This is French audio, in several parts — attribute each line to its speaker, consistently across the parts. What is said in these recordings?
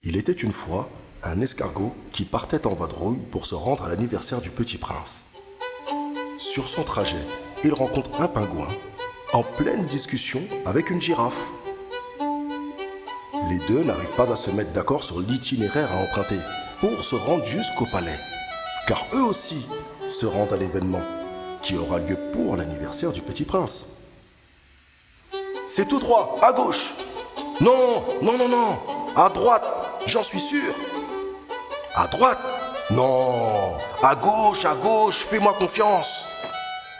Speaker 1: Il était une fois un escargot qui partait en vadrouille pour se rendre à l'anniversaire du petit prince. Sur son trajet, il rencontre un pingouin en pleine discussion avec une girafe. Les deux n'arrivent pas à se mettre d'accord sur l'itinéraire à emprunter pour se rendre jusqu'au palais, car eux aussi se rendent à l'événement qui aura lieu pour l'anniversaire du petit prince. C'est tout droit, à gauche. Non, non, non, non, à droite, j'en suis sûr. À droite. Non, à gauche, fais-moi confiance.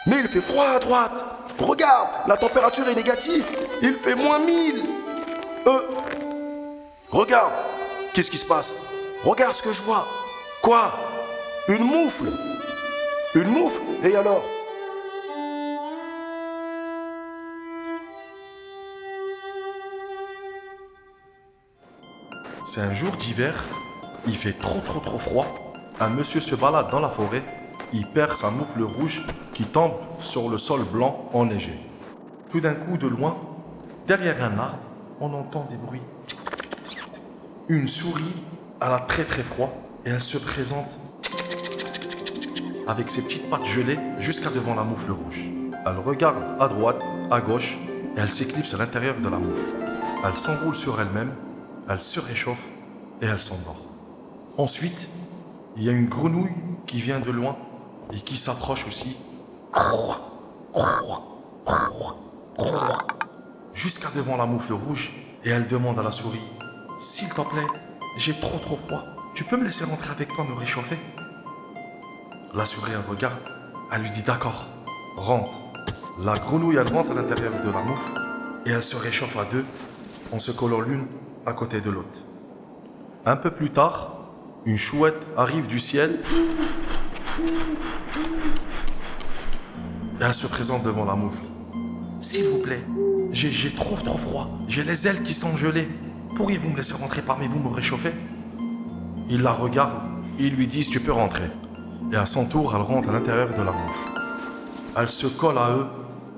Speaker 1: Mais il fait froid à droite. Regarde, la température est négative. Il fait -1000. Regarde, qu'est-ce qui se passe? Regarde ce que je vois. Quoi? Une moufle? Une moufle? Et alors?
Speaker 2: C'est un jour d'hiver, il fait trop froid. Un monsieur se balade dans la forêt, il perd sa moufle rouge qui tombe sur le sol blanc enneigé. Tout d'un coup, de loin, derrière un arbre, on entend des bruits. Une souris, elle a très froid et elle se présente avec ses petites pattes gelées jusqu'à devant la moufle rouge. Elle regarde à droite, à gauche et elle s'éclipse à l'intérieur de la moufle. Elle s'enroule sur elle-même, elle se réchauffe et elle s'endort. Ensuite, il y a une grenouille qui vient de loin et qui s'approche aussi jusqu'à devant la moufle rouge et elle demande à la souris: s'il te plaît, j'ai trop froid, tu peux me laisser rentrer avec toi me réchauffer? La souris elle regarde, elle lui dit d'accord, rentre. La grenouille elle rentre à l'intérieur de la moufle et elle se réchauffe à deux en se collant l'une à côté de l'autre. Un peu plus tard, une chouette arrive du ciel et elle se présente devant la moufle. S'il vous plaît, j'ai trop froid, j'ai les ailes qui sont gelées. Pourriez-vous me laisser rentrer parmi vous me réchauffer? Il la regarde et ils lui disent: tu peux rentrer. Et à son tour, elle rentre à l'intérieur de la moufle. Elle se colle à eux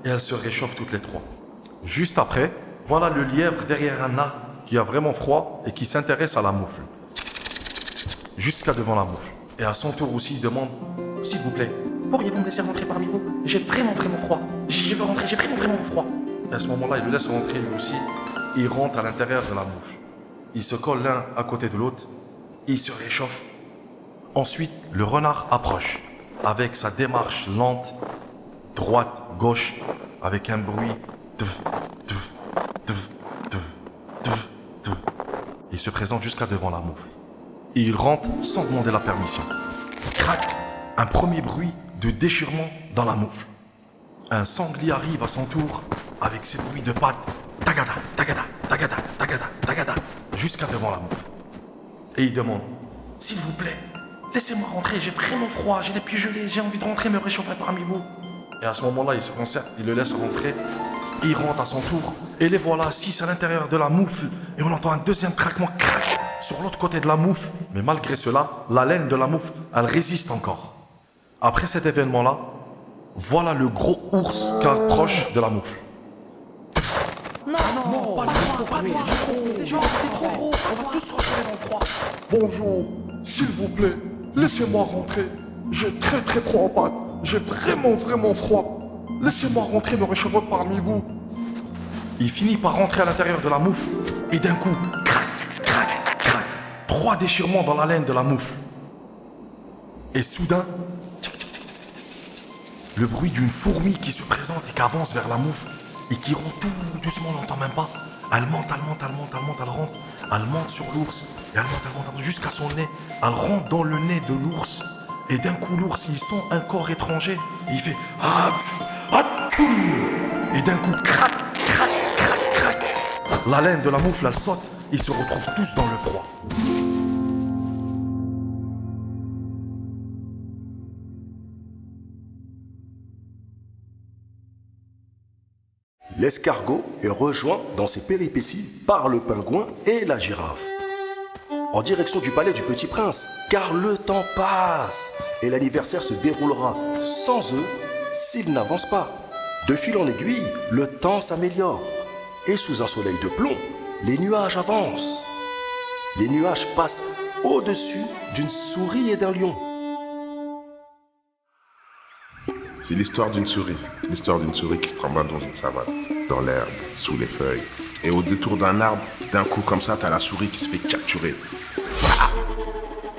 Speaker 2: et elle se réchauffe toutes les trois. Juste après, voilà le lièvre derrière un arbre qui a vraiment froid et qui s'intéresse à la moufle. Jusqu'à devant la moufle. Et à son tour aussi, il demande: s'il vous plaît, pourriez-vous me laisser rentrer parmi vous? J'ai vraiment froid. Je veux rentrer, j'ai vraiment froid. Et à ce moment-là, il le laisse rentrer lui aussi. Il rentre à l'intérieur de la moufle. Ils se collent l'un à côté de l'autre. Ils se réchauffent. Ensuite, le renard approche avec sa démarche lente, droite, gauche, avec un bruit. Il se présente jusqu'à devant la moufle. Et il rentre sans demander la permission. Crac! Un premier bruit de déchirement dans la moufle. Un sanglier arrive à son tour avec ses bruits de pattes. Tagada, tagada, tagada, tagada, tagada, jusqu'à devant la moufle. Et il demande: s'il vous plaît, laissez-moi rentrer, j'ai vraiment froid, j'ai les pieds gelés, j'ai envie de rentrer me réchauffer parmi vous. Et à ce moment-là, il se concerte, il le laisse rentrer. Il rentre à son tour. Et les voilà assis à l'intérieur de la moufle. Et on entend un deuxième craquement, crac, sur l'autre côté de la moufle. Mais malgré cela, la laine de la moufle, elle résiste encore. Après cet événement-là, voilà le gros ours qui approche de la moufle. Non, pas du tout, déjà, t'es trop gros, on va tous se retrouver dans le froid.
Speaker 3: Bonjour, s'il vous plaît, laissez-moi rentrer. J'ai très froid en pattes. J'ai vraiment froid. Laissez-moi rentrer me réchauffer parmi vous.
Speaker 2: Il finit par rentrer à l'intérieur de la moufle et d'un coup, crac, crac, crac, 3 déchirements dans la laine de la moufle. Et soudain, le bruit d'une fourmi qui se présente et qui avance vers la moufle et qui rentre tout doucement, on n'entend même pas. Elle monte, elle monte sur l'ours et elle monte jusqu'à son nez. Elle rentre dans le nez de l'ours et d'un coup l'ours il sent un corps étranger et il fait et d'un coup crac, crac, crac, crac. La laine de la moufle elle saute et ils se retrouvent tous dans le froid.
Speaker 1: L'escargot est rejoint dans ses péripéties par le pingouin et la girafe, en direction du palais du petit prince, car le temps passe et l'anniversaire se déroulera sans eux s'ils n'avancent pas. De fil en aiguille, le temps s'améliore et sous un soleil de plomb, les nuages avancent. les nuages passent au-dessus d'une souris et d'un lion.
Speaker 4: C'est l'histoire d'une souris. L'histoire d'une souris qui se trimballe dans une savane, dans l'herbe, sous les feuilles. Et au détour d'un arbre, d'un coup comme ça, t'as la souris qui se fait capturer.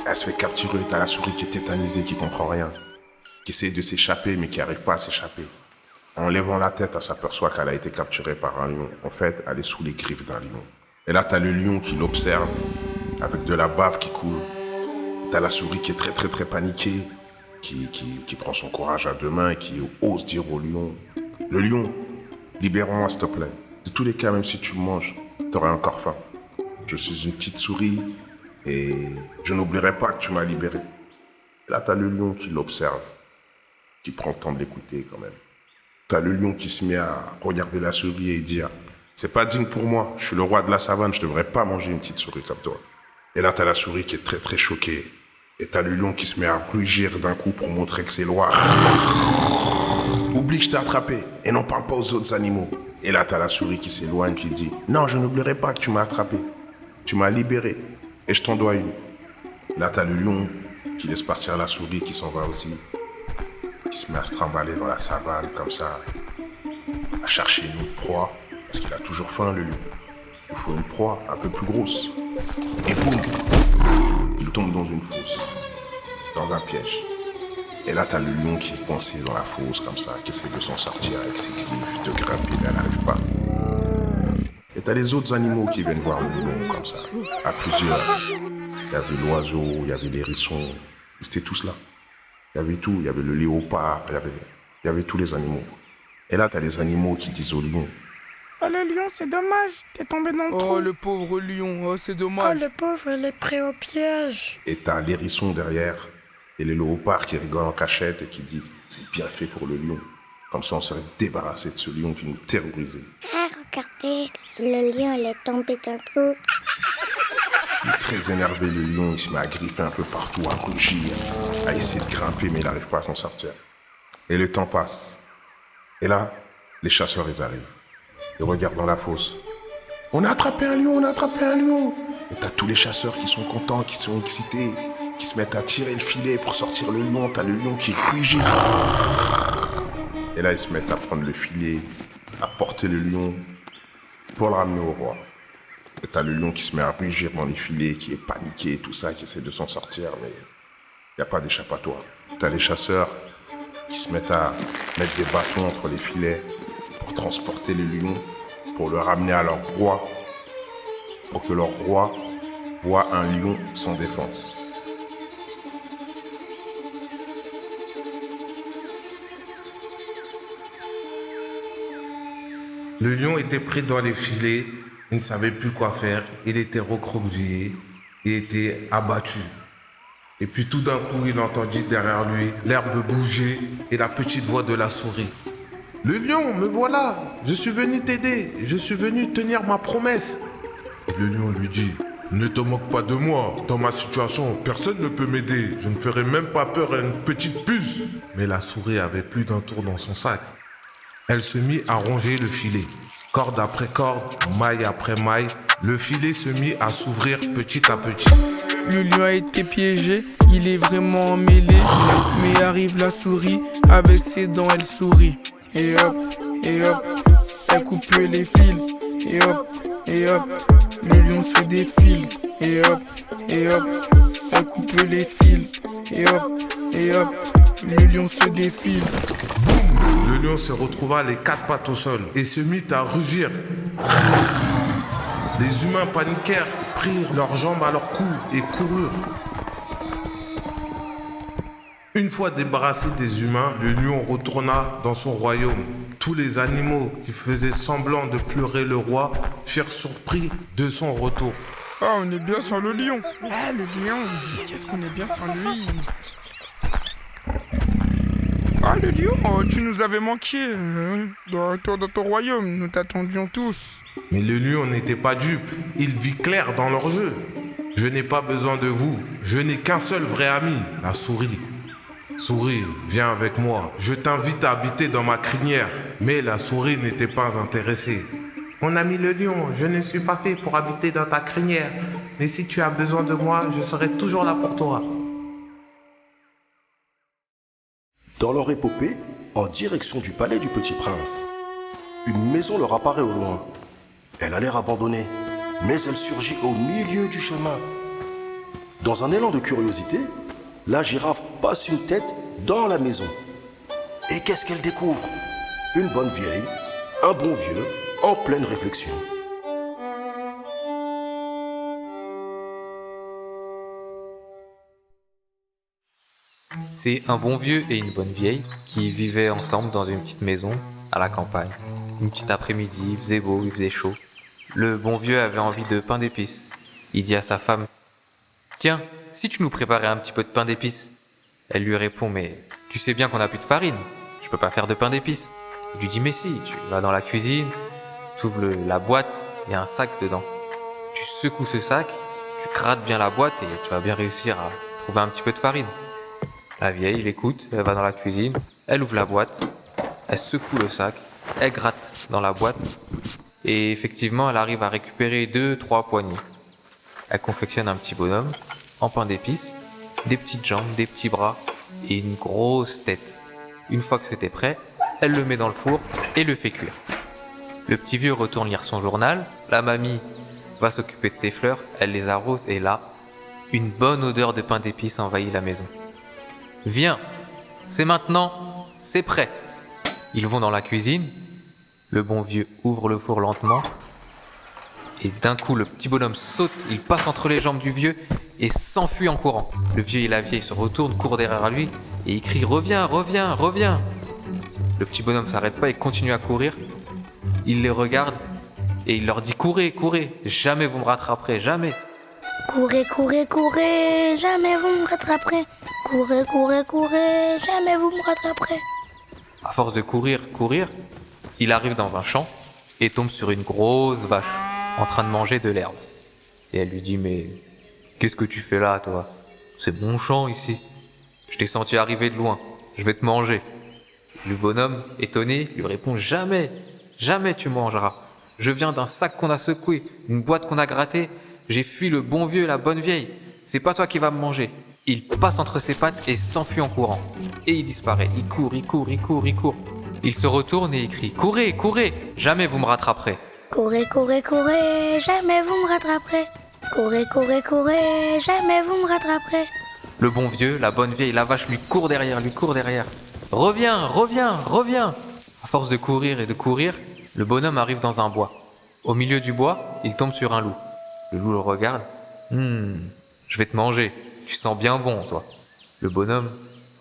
Speaker 4: Elle se fait capturer, t'as la souris qui est tétanisée, qui comprend rien. Qui essaie de s'échapper, mais qui n'arrive pas à s'échapper. En levant la tête, elle s'aperçoit qu'elle a été capturée par un lion. En fait, elle est sous les griffes d'un lion. Et là, t'as le lion qui l'observe, avec de la bave qui coule. T'as la souris qui est très très très paniquée, qui prend son courage à deux mains et qui ose dire au lion, le lion, libère-moi s'il te plaît. De tous les cas, même si tu me manges, t'auras encore faim. Je suis une petite souris et je n'oublierai pas que tu m'as libéré. Et là, t'as le lion qui l'observe, qui prend le temps de l'écouter quand même. T'as le lion qui se met à regarder la souris et dire, c'est pas digne pour moi, je suis le roi de la savane, je devrais pas manger une petite souris comme toi. Et là, t'as la souris qui est très très choquée. Et t'as le lion qui se met à rugir d'un coup pour montrer que c'est loi. Oublie que je t'ai attrapé et n'en parle pas aux autres animaux. Et là, t'as la souris qui s'éloigne, qui dit, non, je n'oublierai pas que tu m'as attrapé. Tu m'as libéré et je t'en dois une. Là, t'as le lion qui laisse partir la souris qui s'en va aussi. Qui se met à se trimballer dans la savane comme ça, à chercher une autre proie, parce qu'il a toujours faim, le lion. Il faut une proie un peu plus grosse. Et boum, il tombe dans une fosse, dans un piège. Et là, t'as le lion qui est coincé dans la fosse comme ça, qui essaie de s'en sortir avec ses griffes, de grimper, mais elle n'arrive pas. Et t'as les autres animaux qui viennent voir le lion comme ça, à plusieurs. Il y avait l'oiseau, il y avait les hérissons, ils étaient tous là. Il y avait tout, il y avait le léopard, il y avait tous les animaux. Et là, t'as les animaux qui disent au lion,
Speaker 5: Oh le lion, c'est dommage, t'es tombé dans le trou.
Speaker 6: Oh le pauvre lion, oh c'est
Speaker 7: Oh
Speaker 6: dommage.
Speaker 7: le pauvre, il est pris au piège.
Speaker 4: et t'as l'hérisson derrière, et les léopards qui rigolent en cachette et qui disent, c'est bien fait pour le lion. Comme ça, on serait débarrassé de ce lion qui nous terrorisait.
Speaker 7: Ah, regardez, le lion, il est tombé dans le trou.
Speaker 4: Il est très énervé, le lion, il se met à griffer un peu partout, à rugir, à essayer de grimper, mais il n'arrive pas à s'en sortir. Et le temps passe. Et là, les chasseurs, ils arrivent. Ils regardent dans la fosse. On a attrapé un lion, on a attrapé un lion. Et t'as tous les chasseurs qui sont contents, qui sont excités, qui se mettent à tirer le filet pour sortir le lion. T'as le lion qui rugit. Et là, ils se mettent à prendre le filet, à porter le lion pour le ramener au roi. Et t'as le lion qui se met à rugir dans les filets, qui est paniqué et tout ça, qui essaie de s'en sortir, mais il n'y a pas d'échappatoire. T'as les chasseurs qui se mettent à mettre des bâtons entre les filets pour transporter le lion, pour le ramener à leur roi, pour que leur roi voit un lion sans défense.
Speaker 2: Le lion était pris dans les filets, il ne savait plus quoi faire, il était recroquevillé, il était abattu. Et puis tout d'un coup, il entendit derrière lui l'herbe bouger et la petite voix de la souris. Le lion, me voilà, je suis venu t'aider, je suis venu tenir ma promesse. Et le lion lui dit, ne te moque pas de moi, dans ma situation, personne ne peut m'aider, je ne ferai même pas peur à une petite puce. Mais la souris avait plus d'un tour dans son sac. Elle se mit à ronger le filet. Corde après corde, maille après maille, le filet se mit à s'ouvrir petit à petit.
Speaker 6: Le lion a été piégé, il est vraiment emmêlé. Mais arrive la souris, avec ses dents elle sourit. Et hop, elle coupe les fils. Et hop, le lion se défile. Et hop, elle coupe les fils. Et hop, le lion se défile.
Speaker 2: Le lion se retrouva les quatre pattes au sol et se mit à rugir. Les humains paniquèrent, prirent leurs jambes à leur cou et coururent. Une fois débarrassé des humains, le lion retourna dans son royaume. Tous les animaux qui faisaient semblant de pleurer le roi furent surpris de son retour.
Speaker 5: Ah, on est bien sans le lion. Ah, le lion, qu'est-ce qu'on est bien sans lui. Ah, le lion, oh, tu nous avais manqué. Dans ton royaume, nous t'attendions tous.
Speaker 2: Mais le lion n'était pas dupe, il vit clair dans leur jeu. Je n'ai pas besoin de vous, je n'ai qu'un seul vrai ami, la souris. Souris, viens avec moi, je t'invite à habiter dans ma crinière. Mais la souris n'était pas intéressée.
Speaker 8: Mon ami le lion, je ne suis pas fait pour habiter dans ta crinière, mais si tu as besoin de moi, je serai toujours là pour toi.
Speaker 1: Dans leur épopée, en direction du palais du petit prince, une maison leur apparaît au loin. Elle a l'air abandonnée, mais elle surgit au milieu du chemin. Dans un élan de curiosité, la girafe passe une tête dans la maison. Et qu'est-ce qu'elle découvre? Une bonne vieille, un bon vieux, en pleine réflexion.
Speaker 9: C'est un bon vieux et une bonne vieille qui vivaient ensemble dans une petite maison à la campagne. Une petite après-midi, il faisait beau, il faisait chaud. Le bon vieux avait envie de pain d'épices. Il dit à sa femme: Tiens, si tu nous préparais un petit peu de pain d'épices. Elle lui répond: Mais tu sais bien qu'on n'a plus de farine, je peux pas faire de pain d'épices. Il lui dit: Mais si, tu vas dans la cuisine, tu ouvres la boîte, il y a un sac dedans. Tu secoues ce sac, tu grattes bien la boîte et tu vas bien réussir à trouver un petit peu de farine. La vieille, elle écoute, elle va dans la cuisine, elle ouvre la boîte, elle secoue le sac, elle gratte dans la boîte et effectivement, elle arrive à récupérer 2-3 poignées. Elle confectionne un petit bonhomme en pain d'épices, des petites jambes, des petits bras et une grosse tête. Une fois que c'était prêt, elle le met dans le four et le fait cuire. Le petit vieux retourne lire son journal, la mamie va s'occuper de ses fleurs, elle les arrose et là, une bonne odeur de pain d'épices envahit la maison. Viens, c'est maintenant, c'est prêt. Ils vont dans la cuisine, le bon vieux ouvre le four lentement et d'un coup le petit bonhomme saute, il passe entre les jambes du vieux et s'enfuit en courant. Le vieux et la vieille se retournent, courent derrière lui et ils crient: Reviens, reviens, reviens. Le petit bonhomme s'arrête pas et continue à courir. Il les regarde et il leur dit: Courez, courez, jamais vous me rattraperez, jamais.
Speaker 7: Courez, courez, courez, jamais vous me rattraperez. Courez, courez, courez, jamais vous me rattraperez.
Speaker 9: À force de courir, il arrive dans un champ et tombe sur une grosse vache en train de manger de l'herbe. Et elle lui dit: Mais qu'est-ce que tu fais là, toi? C'est mon champ ici. Je t'ai senti arriver de loin, je vais te manger. Le bonhomme, étonné, lui répond: Jamais, jamais tu mangeras. Je viens d'un sac qu'on a secoué, d'une boîte qu'on a grattée. J'ai fui le bon vieux et la bonne vieille. C'est pas toi qui vas me manger. Il passe entre ses pattes et s'enfuit en courant. Et il disparaît. Il court, il court, il court, il court. Il se retourne et il crie: Courez, courez, jamais vous me rattraperez.
Speaker 7: Courez, courez, courez, jamais vous me rattraperez. Courez, courez, courez, jamais vous me rattraperez.
Speaker 9: Le bon vieux, la bonne vieille, la vache lui court derrière, Reviens, reviens, reviens. À force de courir et de courir, le bonhomme arrive dans un bois. Au milieu du bois, il tombe sur un loup. Le loup le regarde. Je vais te manger. Tu sens bien bon, toi. Le bonhomme,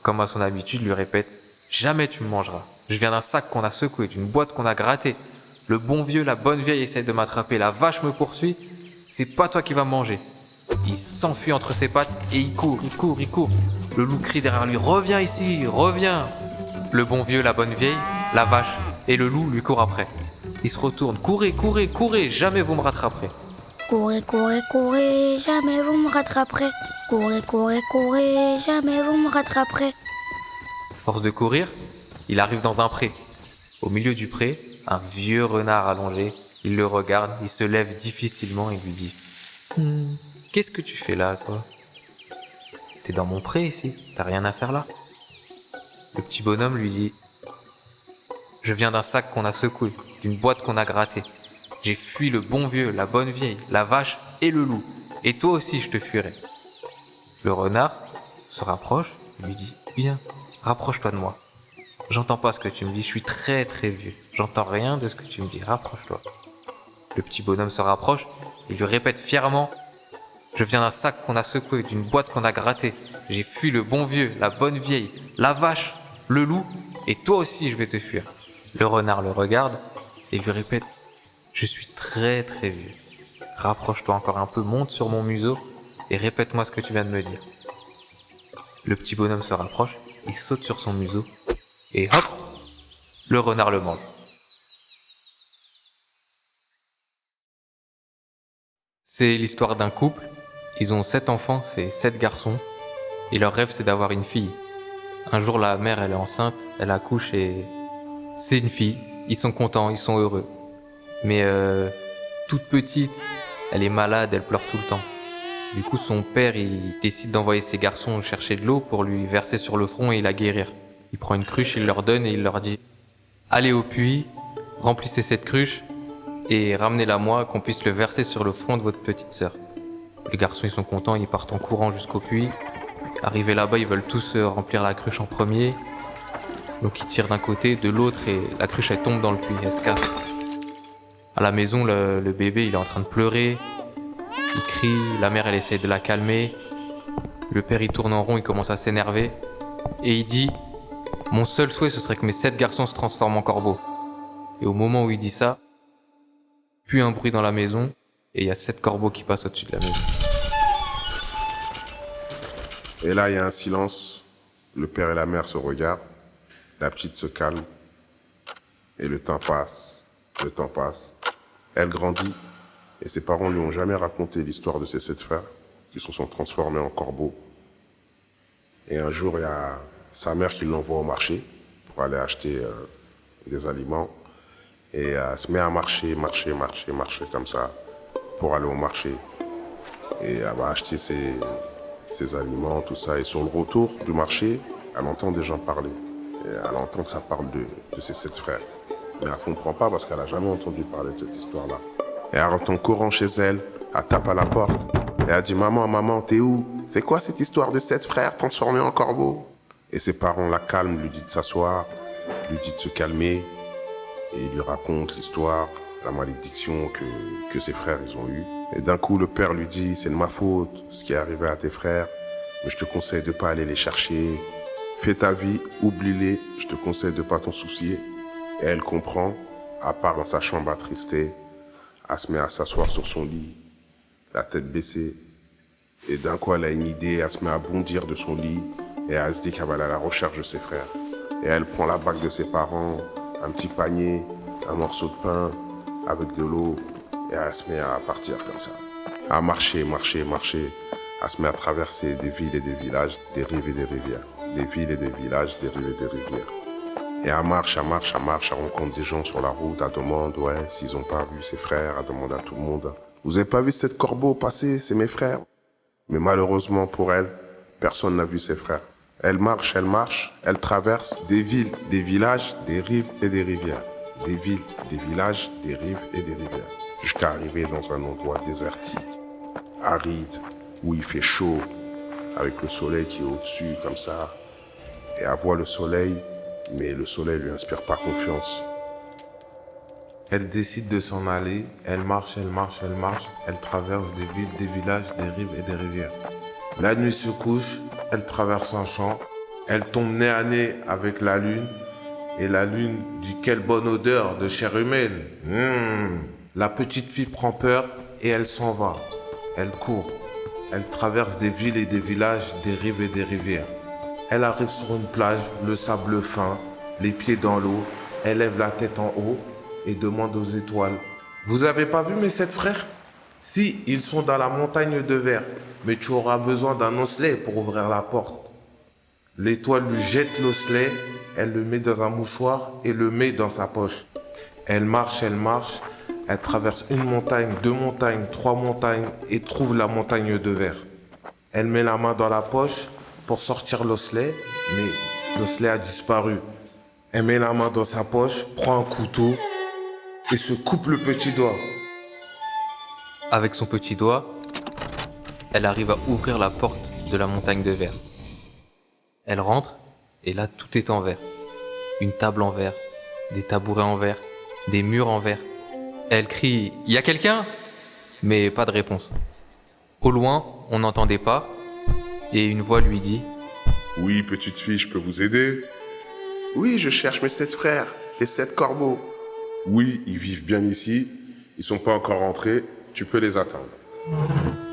Speaker 9: comme à son habitude, lui répète: Jamais tu me mangeras. Je viens d'un sac qu'on a secoué, d'une boîte qu'on a grattée. Le bon vieux, la bonne vieille essaie de m'attraper. La vache me poursuit. C'est pas toi qui vas me manger. Il s'enfuit entre ses pattes et il court, il court, il court. Le loup crie derrière lui: Reviens ici, reviens. Le bon vieux, la bonne vieille, la vache et le loup lui courent après. Ils se retournent: Courez, courez, courez, jamais vous me rattraperez.
Speaker 7: Courez, courez, courez, jamais vous me rattraperez. Courez, courez, courez, jamais vous me rattraperez.
Speaker 9: À force de courir, il arrive dans un pré. Au milieu du pré, un vieux renard allongé. Il le regarde, il se lève difficilement et lui dit: Qu'est-ce que tu fais là, toi? T'es dans mon pré ici, t'as rien à faire là. Le petit bonhomme lui dit: Je viens d'un sac qu'on a secoué, d'une boîte qu'on a grattée. J'ai fui le bon vieux, la bonne vieille, la vache et le loup. Et toi aussi je te fuirai. Le renard se rapproche et lui dit: Viens, rapproche-toi de moi. J'entends pas ce que tu me dis, je suis très très vieux. J'entends rien de ce que tu me dis, rapproche-toi. Le petit bonhomme se rapproche et lui répète fièrement: Je viens d'un sac qu'on a secoué, d'une boîte qu'on a grattée. J'ai fui le bon vieux, la bonne vieille, la vache, le loup, et toi aussi je vais te fuir. Le renard le regarde et lui répète: Je suis très très vieux. Rapproche-toi encore un peu, monte sur mon museau et répète-moi ce que tu viens de me dire. Le petit bonhomme se rapproche, il saute sur son museau et hop, le renard le mange. C'est l'histoire d'un couple. Ils ont 7 enfants, c'est 7 garçons. Et leur rêve, c'est d'avoir une fille. Un jour, la mère, elle est enceinte, elle accouche et c'est une fille. Ils sont contents, ils sont heureux. Mais toute petite, elle est malade, elle pleure tout le temps. Du coup, son père, il décide d'envoyer ses garçons chercher de l'eau pour lui verser sur le front et la guérir. Il prend une cruche, il leur donne et il leur dit « Allez au puits, remplissez cette cruche et ramenez-la moi, qu'on puisse le verser sur le front de votre petite sœur. » Les garçons, ils sont contents, ils partent en courant jusqu'au puits. Arrivés là-bas, ils veulent tous remplir la cruche en premier. Donc ils tirent d'un côté, de l'autre, et la cruche, elle tombe dans le puits, elle se casse. À la maison, le bébé, il est en train de pleurer. Il crie, la mère, elle essaie de la calmer. Le père, il tourne en rond, il commence à s'énerver. Et il dit « Mon seul souhait, ce serait que mes 7 garçons se transforment en corbeaux. » Et au moment où il dit ça, puis un bruit dans la maison, et il y a 7 corbeaux qui passent au-dessus de la maison.
Speaker 4: Et là, il y a un silence. Le père et la mère se regardent. La petite se calme. Et le temps passe. Le temps passe. Elle grandit. Et ses parents lui ont jamais raconté l'histoire de ses 7 frères qui se sont transformés en corbeaux. Et un jour, il y a sa mère qui l'envoie au marché pour aller acheter des aliments. Et elle se met à marcher comme ça pour aller au marché. Et elle va acheter ses aliments, tout ça. Et sur le retour du marché, elle entend des gens parler. Et elle entend que ça parle de ses 7 frères. Mais elle ne comprend pas parce qu'elle n'a jamais entendu parler de cette histoire-là. Et elle rentre en courant chez elle, elle tape à la porte. Et elle dit « Maman, t'es où? C'est quoi cette histoire de 7 frères transformés en corbeaux ?» Et ses parents la calment, lui disent de s'asseoir, lui disent de se calmer. Et il lui raconte l'histoire, la malédiction que ses frères ils ont eue. Et d'un coup, le père lui dit « C'est de ma faute, ce qui est arrivé à tes frères. Mais je te conseille de ne pas aller les chercher. Fais ta vie, oublie-les. Je te conseille de ne pas t'en soucier. » Et elle comprend, elle part dans sa chambre attristée. Elle se met à s'asseoir sur son lit, la tête baissée. Et d'un coup, elle a une idée, elle se met à bondir de son lit. Et elle se dit qu'elle va aller à la recherche de ses frères. Et elle prend la bague de ses parents, un petit panier, un morceau de pain, avec de l'eau. Et elle se met à partir comme ça. À marcher. Elle se met à traverser des villes et des villages, des rives et des rivières. Des villes et des villages, des rives et des rivières. Et elle marche, elle rencontre des gens sur la route, elle demande, s'ils n'ont pas vu ses frères, elle demande à tout le monde. Vous n'avez pas vu cette corbeau passer, c'est mes frères. Mais malheureusement pour elle, personne n'a vu ses frères. Elle marche, elle traverse des villes, des villages, des rives et des rivières. Des villes, des villages, des rives et des rivières. Jusqu'à arriver dans un endroit désertique, aride, où il fait chaud, avec le soleil qui est au-dessus comme ça. Et elle voit le soleil, mais le soleil lui inspire pas confiance.
Speaker 8: Elle décide de s'en aller, elle marche, elle traverse des villes, des villages, des rives et des rivières. La nuit se couche, elle traverse un champ, elle tombe nez à nez avec la lune, et la lune dit quelle bonne odeur de chair humaine. La petite fille prend peur et elle s'en va. Elle court, elle traverse des villes et des villages, des rives et des rivières. Elle arrive sur une plage, le sable fin, les pieds dans l'eau, elle lève la tête en haut et demande aux étoiles. Vous avez pas vu mes 7 frères? Si, ils sont dans la montagne de verre, mais tu auras besoin d'un osselet pour ouvrir la porte. L'étoile lui jette l'osselet, elle le met dans un mouchoir et le met dans sa poche. Elle marche, elle traverse une montagne, 2 montagnes, 3 montagnes et trouve la montagne de verre. Elle met la main dans la poche pour sortir l'osselet, mais l'osselet a disparu. Elle met la main dans sa poche, prend un couteau et se coupe le petit doigt.
Speaker 9: Avec son petit doigt, elle arrive à ouvrir la porte de la montagne de verre. Elle rentre, et là tout est en verre. Une table en verre, des tabourets en verre, des murs en verre. Elle crie « Y a quelqu'un ?» Mais pas de réponse. Au loin, on n'entendait pas, et une voix lui dit
Speaker 4: « Oui, petite fille, je peux vous aider ?»« Oui, je cherche mes 7 frères, les 7 corbeaux. »« Oui, ils vivent bien ici, ils sont pas encore rentrés, tu peux les attendre. »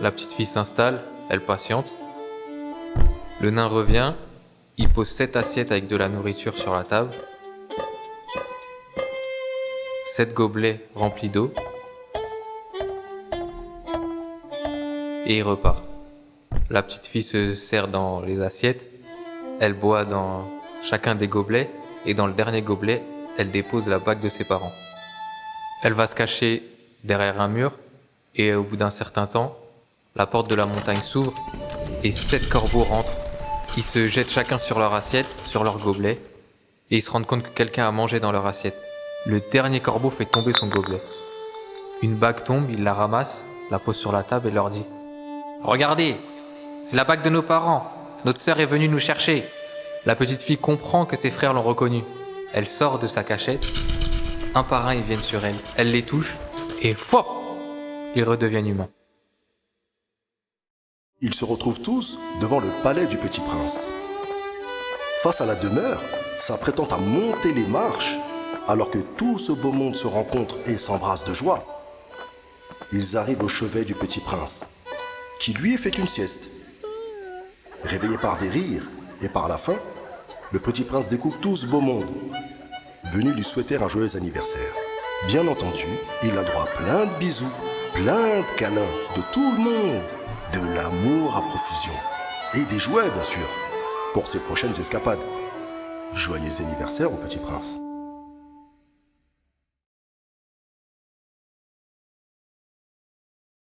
Speaker 9: La petite fille s'installe, elle patiente. Le nain revient, il pose 7 assiettes avec de la nourriture sur la table. 7 gobelets remplis d'eau. Et il repart. La petite fille se sert dans les assiettes, elle boit dans chacun des gobelets, et dans le dernier gobelet, elle dépose la bague de ses parents. Elle va se cacher derrière un mur, et au bout d'un certain temps, la porte de la montagne s'ouvre, et 7 corbeaux rentrent. Ils se jettent chacun sur leur assiette, sur leur gobelet, et ils se rendent compte que quelqu'un a mangé dans leur assiette. Le dernier corbeau fait tomber son gobelet. Une bague tombe, il la ramasse, la pose sur la table et leur dit « Regardez, c'est la bague de nos parents. Notre sœur est venue nous chercher. » La petite fille comprend que ses frères l'ont reconnue. Elle sort de sa cachette. Un par un, ils viennent sur elle. Elle les touche et fouah, ils redeviennent humains.
Speaker 1: Ils se retrouvent tous devant le palais du petit prince. Face à la demeure, s'apprêtant à monter les marches, alors que tout ce beau monde se rencontre et s'embrasse de joie, ils arrivent au chevet du petit prince, qui lui fait une sieste. Réveillé par des rires et par la faim, le petit prince découvre tout ce beau monde, venu lui souhaiter un joyeux anniversaire. Bien entendu, il a droit à plein de bisous, plein de câlins de tout le monde, de l'amour à profusion, et des jouets bien sûr, pour ses prochaines escapades. Joyeux anniversaire au petit prince.